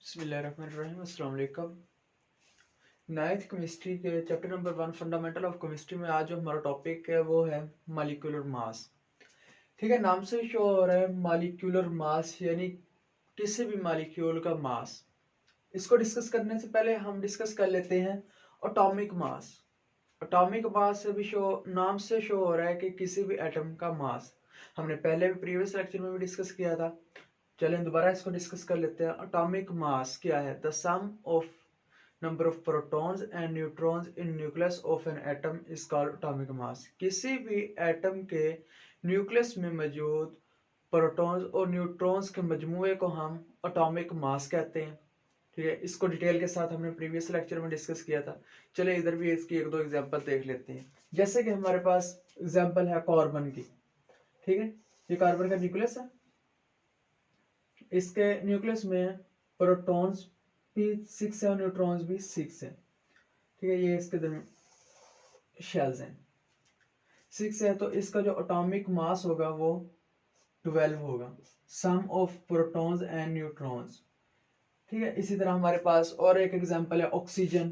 बिस्मिल्लाहिर्रहमानिर्रहीम। अस्सलाम वालेकुम। नाइन्थ केमिस्ट्री के chapter number 1 fundamental of chemistry में आज जो हमारा टॉपिक है वो है मॉलिक्यूलर मास। ठीक है, नाम से शो हो रहा है मॉलिक्यूलर मास यानी किसी भी मॉलिक्यूल का मास। इसको डिस्कस करने से पहले हम डिस्कस कर लेते हैं एटॉमिक मास। एटॉमिक मास से भी नाम से शो हो रहा है कि किसी भी एटम का मास। हमने पहले भी प्रीवियस लेक्चर में भी डिस्कस किया था। चलें दोबारा इसको डिस्कस कर लेते हैं। एटॉमिक मास क्या है? The sum of number of protons and neutrons in nucleus of an atom is called atomic mass. किसी भी एटम के न्यूक्लियस में मौजूद प्रोटॉन्स और न्यूट्रॉन्स के मजमूए को हम एटॉमिक मास कहते हैं। ठीक है, इसको डिटेल के साथ हमने प्रीवियस लेक्चर में डिस्कस किया था। चले इधर भी इसकी एक दो एग्जांपल देख लेते हैं। जैसे कि हमारे पास एग्जांपल है कार्बन की। ठीक है, ये कार्बन का न्यूक्लियस है। इसके न्यूक्लियस में प्रोटॉन्स भी 6 है और न्यूट्रॉन्स भी 6 है। ठीक है, ये इसके शेल्स हैं। 6 है तो इसका जो एटॉमिक मास होगा वो 12 होगा, सम ऑफ प्रोटॉन्स एंड न्यूट्रॉन्स। ठीक है, इसी तरह हमारे पास और एक एग्जांपल है ऑक्सीजन।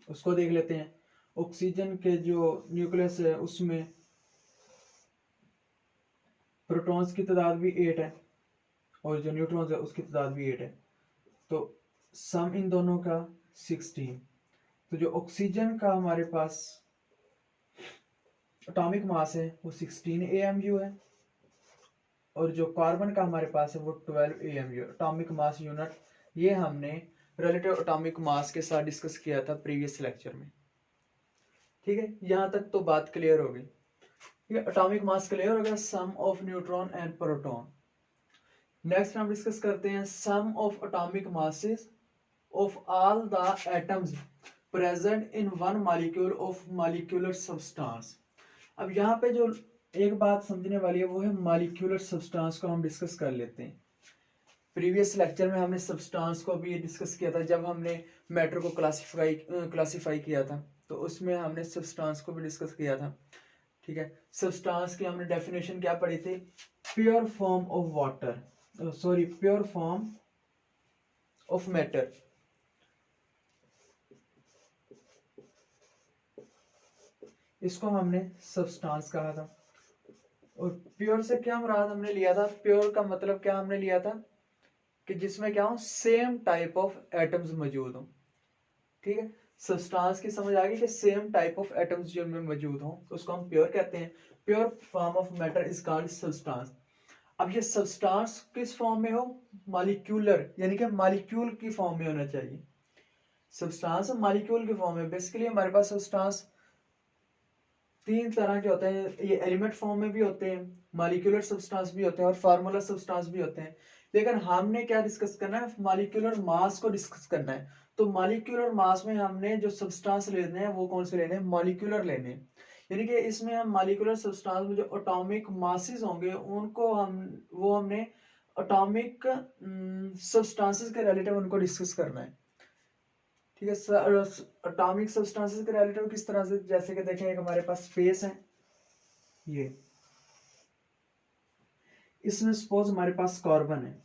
उसको देख लेते हैं। ऑक्सीजन के जो न्यूक्लियस है उसमें प्रोटॉन्स की तादाद भी 8 है और जो न्यूट्रॉन्स है उसकी तादाद भी 8 है, तो सम इन दोनों का 16। तो जो ऑक्सीजन का हमारे पास एटॉमिक मास है वो 16 AMU है और जो कार्बन का हमारे पास है वो 12 AMU एटॉमिक मास यूनिट। ये हमने रिलेटिव एटॉमिक मास के साथ डिस्कस किया था प्रीवियस लेक्चर में। ठीक है, यहां तक तो बात क्लियर हो गई। ये एटॉमिक मास क्लियर हो गया, sum of neutron and proton. Next हम डिस्कस करते हैं sum of atomic masses of all the atoms present in one molecule of molecular substance. अब यहाँ पे जो एक बात समझने वाली है वो है मॉलिक्यूलर सब्सटेंस को हम डिस्कस कर लेते हैं। प्रीवियस लेक्चर में हमने सब्सटेंस को भी डिस्कस किया था जब हमने मैटर को क्लासिफाई किया था, तो उसमें हमने सब्सटेंस को भी डिस्कस किया था। ठीक है, सब्सटेंस की हमने डेफिनेशन क्या पढ़ी थी? Pure form of water, sorry pure form of matter. इसको हमने सब्सटेंस कहा था। और प्योर से क्या मुराद हमने लिया था? प्योर का मतलब क्या हमने लिया था कि जिसमें क्या हो, सेम टाइप ऑफ एटम्स मौजूद हो। ठीक है, सब्सटेंस की समझ आ गई कि सेम टाइप ऑफ एटम्स जो में मौजूद हो तो उसको हम प्योर कहते हैं। Pure form of matter is called substance. अब ये सब्सटेंस किस फॉर्म में हो? मॉलिक्यूलर, यानी कि मॉलिक्यूल की फॉर्म में होना चाहिए। सब्सटेंस मॉलिक्यूल की फॉर्म में। बेसिकली हमारे पास सब्सटेंस 3 तरह के होते हैं। ये एलिमेंट फॉर्म में भी होते हैं, मॉलिक्यूलर सब्सटेंस भी होते हैं और फार्मूला सब्सटेंस भी होते हैं। लेकिन हमने क्या डिस्कस करना है? मॉलिक्यूलर मास को डिस्कस करना है। तो मॉलिक्यूलर मास में हमने जो सब्सटेंस लेने हैं वो कौन से लेने हैं? मॉलिक्यूलर लेने हैं। यानी कि इसमें हम मॉलिक्यूलर सब्सटेंस में जो एटॉमिक मासेस होंगे उनको हमने एटॉमिक सब्सटेंसेस के रिलेटिव उनको डिस्कस करना है। ठीक है, एटॉमिक सब्सटेंसेस के रिलेटिव किस तरह से? जैसे कि देखें, एक हमारे पास स्पेस है, ये इसमें सपोज हमारे पास कार्बन है।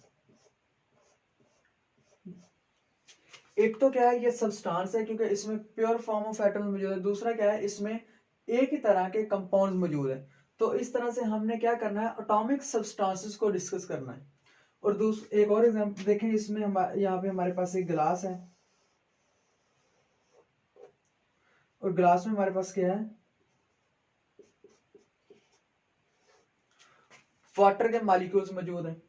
एक तो क्या है, ये सब्सटेंस है क्योंकि इसमें प्योर फॉर्म ऑफ एटम्स मौजूद है। दूसरा क्या है, इसमें एक ही तरह के कंपाउंड्स मौजूद है। तो इस तरह से हमने क्या करना है? एटॉमिक सब्सटेंसेस को डिस्कस करना है। और एक और एग्जांपल देखें, इसमें यहाँ पे हमारे पास एक गिलास है और गिलास में हमारे पास क्या है? वाटर के मॉलिक्यूल्स मौजूद हैं।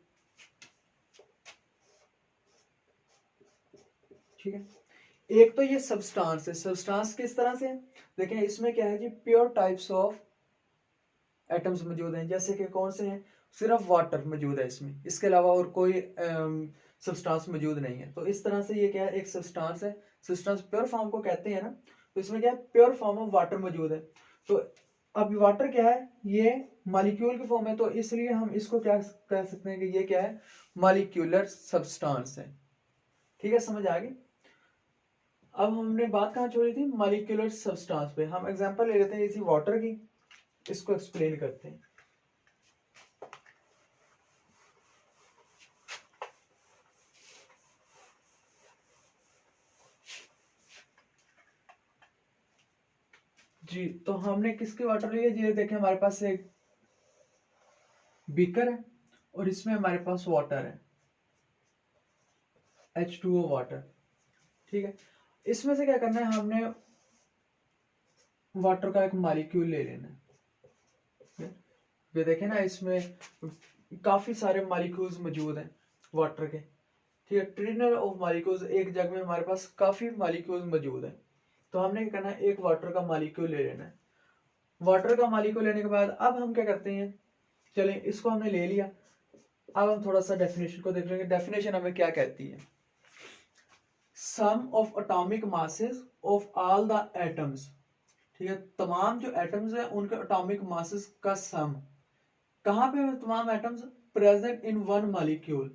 ठीक है, एक तो ये सब्सटेंस है। सब्सटेंस किस तरह से? देखें, इसमें क्या है जी? प्योर टाइप्स ऑफ एटम्स मौजूद हैं। जैसे कि कौन से हैं? सिर्फ वाटर मौजूद है इसमें, इसके अलावा और कोई सब्सटेंस मौजूद नहीं है। तो इस तरह से ये क्या है? एक सब्सटेंस है। सब्सटेंस प्योर फॉर्म को कहते हैं ना, तो इसमें क्या है? प्योर फॉर्म ऑफ वाटर मौजूद है। तो अब वाटर क्या है? ये मॉलिक्यूल की फॉर्म है, तो इसलिए हम इसको क्या कह सकते हैं कि ये क्या है? मॉलिक्यूलर सब्सटेंस है। ठीक है, समझ आ गई? अब हमने बात कहाँ छोड़ी थी? मॉलिक्यूलर सब्सटेंस पे। हम एग्जांपल ले लेते हैं इसी वाटर की, इसको एक्सप्लेन करते हैं। जी, तो हमने किसकी वाटर ली है? ये देखें हमारे पास एक बीकर है और इसमें हमारे पास वाटर है, H2O वाटर। ठीक है, इसमें से क्या करना है, हमने वाटर का एक मॉलिक्यूल ले लेना है। ये देखें ना, इसमें काफी सारे मॉलिक्यूल्स मौजूद हैं वाटर के। ठीक है, ट्रिलियन ऑफ मॉलिक्यूल्स, एक जग में हमारे पास काफी मॉलिक्यूल्स मौजूद हैं। तो हमने क्या करना है, एक वाटर का मॉलिक्यूल ले लेना है। वाटर का मॉलिक्यूल लेने के बाद अब हम क्या करते हैं, चलें इसको हमने ले लिया। अब हम थोड़ा सा डेफिनेशन को देख लेंगे। डेफिनेशन हमें क्या कहती है? Sum of atomic masses of all the atoms. ठीक है, तमाम जो एटम्स हैं उनके एटॉमिक मासेस का सम। कहाँ पे है तमाम atoms? Present in one molecule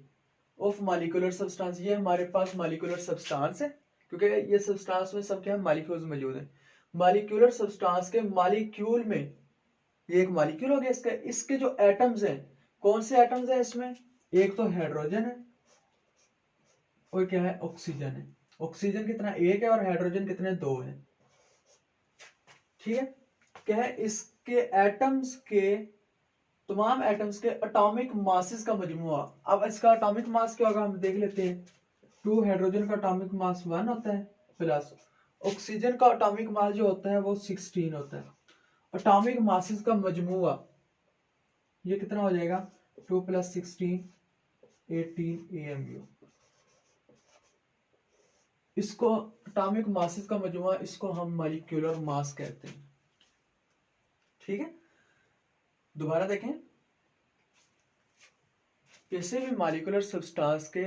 of molecular substance. ये हमारे पास मॉलिक्यूलर सब्सटेंस है, क्योंकि ये सब्सटेंस में सब क्या है, मॉलिक्यूल्स मौजूद हैं। मॉलिक्यूलर सब्सटेंस के मॉलिक्यूल में, ये एक मॉलिक्यूल हो गया इसका, इसके जो एटम्स हैं, कौन से एटम्स हैं इसमें? एक तो हाइड्रोजन है और क्या है, ऑक्सीजन है। ऑक्सीजन कितना? एक है। और हाइड्रोजन कितने? दो है। ठीक है, क्या है, इसके एटम्स के, तमाम एटम्स के एटॉमिक मासेस का मजमुआ। अब इसका एटॉमिक मास क्या होगा, हम देख लेते हैं। 2 हाइड्रोजन का एटॉमिक मास 1 होता है, प्लस ऑक्सीजन का एटॉमिक मास जो होता है वो 16 होता है। एटॉमिक मासेस का मजमुआ ये कितना हो जाएगा? 2 + 16 18 AMU। इसको एटॉमिक मासेस का मजमुआ, इसको हम मॉलिक्यूलर मास कहते हैं। ठीक है, दोबारा देखें, किसी भी मॉलिक्यूलर सब्सटेंस के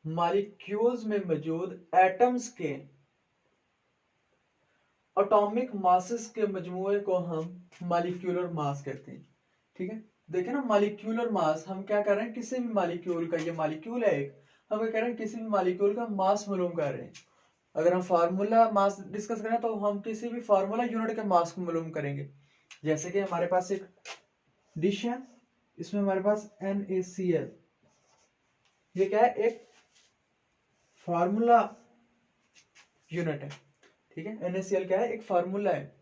मॉलिक्यूल्स में मौजूद एटम्स के एटॉमिक मासेस के मजमुए को हम मॉलिक्यूलर मास कहते हैं। ठीक है, देखें ना, मॉलिक्यूलर मास, हम क्या कर रहे हैं, किसी भी मॉलिक्यूल का, ये मॉलिक्यूल है एक, हम क्या कर रहे हैं, किसी भी मॉलिक्यूल का मास मालूम कर रहे हैं। अगर हम फार्मूला मास डिस्कस करें तो हम किसी भी फार्मूला यूनिट के मास को मालूम करेंगे। जैसे कि हमारे पास एक डिश है, इसमें हमारे पास NaCl, ये क्या है, एक फार्मूला यूनिट है। ठीक है, NaCl क्या है, एक फार्मूला है।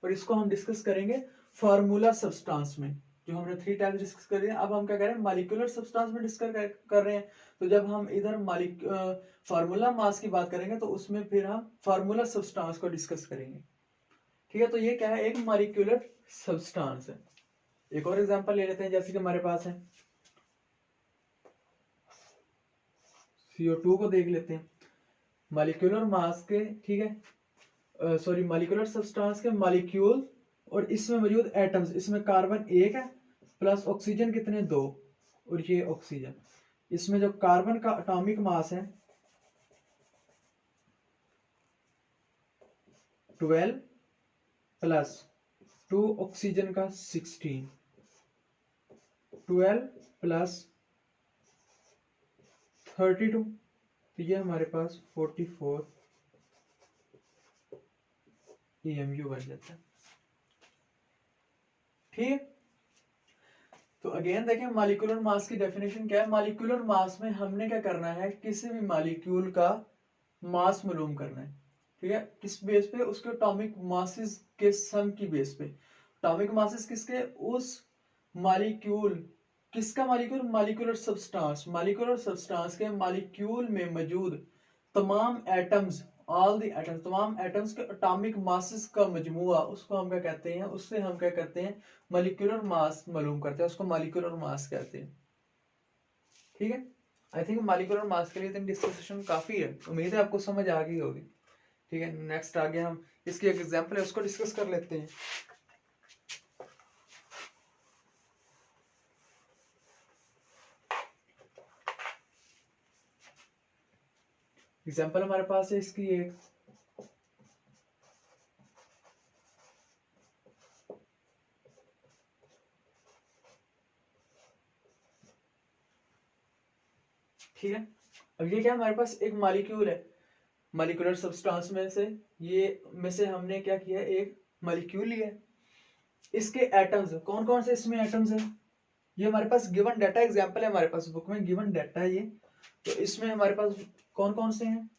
और इसको हम डिस्कस करेंगे फार्मूला सब्सटेंस में, जो हमने 3 टाइम्स डिस्कस कर दिया। अब हम क्या करें, मॉलिक्यूलर सब्सटेंस में डिस्कस कर रहे हैं। तो जब हम इधर फार्मूला मास की बात करेंगे तो उसमें फिर हम फार्मूला सब्सटेंस को डिस्कस करेंगे। ठीक है, तो ये क्या है, एक मॉलिक्यूलर सब्सटेंस है। एक और एग्जांपल ले लेते हैं, जैसे कि हमारे पास है CO2 को देख लेते हैं। मॉलिक्यूलर मास के, ठीक है, सॉरी, मॉलिक्यूलर सब्सटेंस के मॉलिक्यूल और इसमें मौजूद एटम्स, इसमें कार्बन 1 है, प्लस ऑक्सीजन कितने? 2, और ये ऑक्सीजन। इसमें जो कार्बन का एटॉमिक मास है 12 प्लस 2 ऑक्सीजन का 16, 12 प्लस 32, तो ये हमारे पास 44 AMU बन जाता है। ठीक है, तो अगेन देखें, मॉलिक्यूलर मास की डेफिनेशन क्या है। मॉलिक्यूलर मास में हमने क्या करना है, किसी भी मॉलिक्यूल का मास मालूम करना है। ठीक है, किस बेस पे? उसके एटॉमिक मासेस के सम की बेस पे। एटॉमिक मासेस किसके? उस मॉलिक्यूल, किसका molecule? Molecular substance. Molecular substance के मॉलिक्यूल में मौजूद तमाम एटम्स, ऑल द एटम्स, तमाम एटम्स के एटॉमिक मासेस का मजमुआ, उसको हम क्या कहते हैं, उससे हम क्या करते हैं, मॉलिक्यूलर मास मालूम करते हैं, उसको मॉलिक्यूलर मास कहते हैं। ठीक है, आई थिंक मॉलिक्यूलर मास के लिए डिस्कशन काफी है, उम्मीद है आपको समझ आ गई होगी। ठीक है, नेक्स्ट आगे हम इसकी एक एग्जांपल है, उसको डिस्कस कर लेते हैं। एग्जांपल हमारे पास है इसकी एक, ठीक है। अब ये क्या, हमारे पास एक मॉलिक्यूल है, मॉलिक्यूलर सब्सटेंस में से, ये में से हमने क्या किया, एक मॉलिक्यूल लिया। इसके एटम्स कौन कौन से इसमें एटम्स हैं, ये हमारे पास गिवन डाटा एग्जांपल है, हमारे पास बुक में गिवन डाटा है ये। तो इसमें हमारे पास कौन कौन से हैं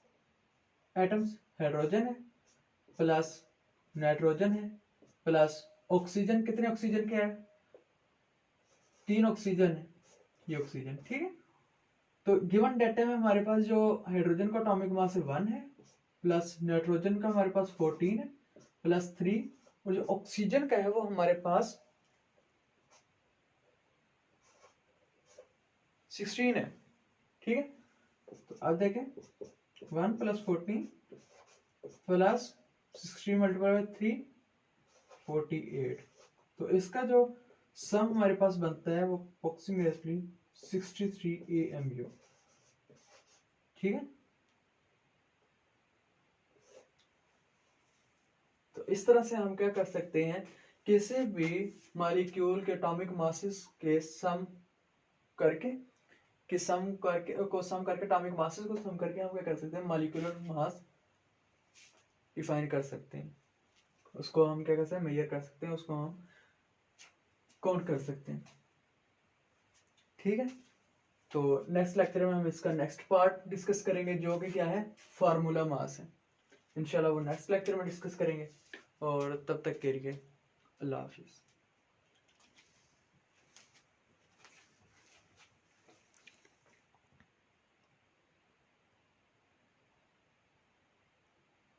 एटम्स? हाइड्रोजन है, प्लस नाइट्रोजन है, प्लस ऑक्सीजन, कितने ऑक्सीजन के हैं, 3 ऑक्सीजन है, ये ऑक्सीजन, ठीक है। तो गिवन डाटा में हमारे पास जो हाइड्रोजन का एटॉमिक मास है 1 है, प्लस नाइट्रोजन का हमारे पास 14 है, प्लस 3, और जो ऑक्सीजन का है वो हमारे पास 16 है, ठीक है। तो अब देखें 1 प्लस 14 प्लस 16 मल्टीप्लाई बाय 3, 48। तो इसका जो सम हमारे पास बनता है वो अप्रोक्सीमेटली 63 AMU, ठीक है। तो इस तरह से हम क्या कर सकते हैं, किसी भी मॉलिक्यूल के एटॉमिक मासेस के सम करके एटॉमिक मासेस को सम करके हम क्या कर सकते हैं, मॉलिक्यूलर मास डिफाइन कर सकते हैं, उसको हम क्या कर सकते हैं, मेजर कर सकते हैं, उसको हम काउंट कर सकते हैं, ठीक है। तो नेक्स्ट लेक्चर में हम इसका नेक्स्ट पार्ट डिस्कस करेंगे जो कि क्या है, फार्मूला मास है। इंशाल्लाह वो नेक्स्ट लेक्चर में डिस्कस करेंगे, और तब तक के लिए अल्लाह हाफिज़।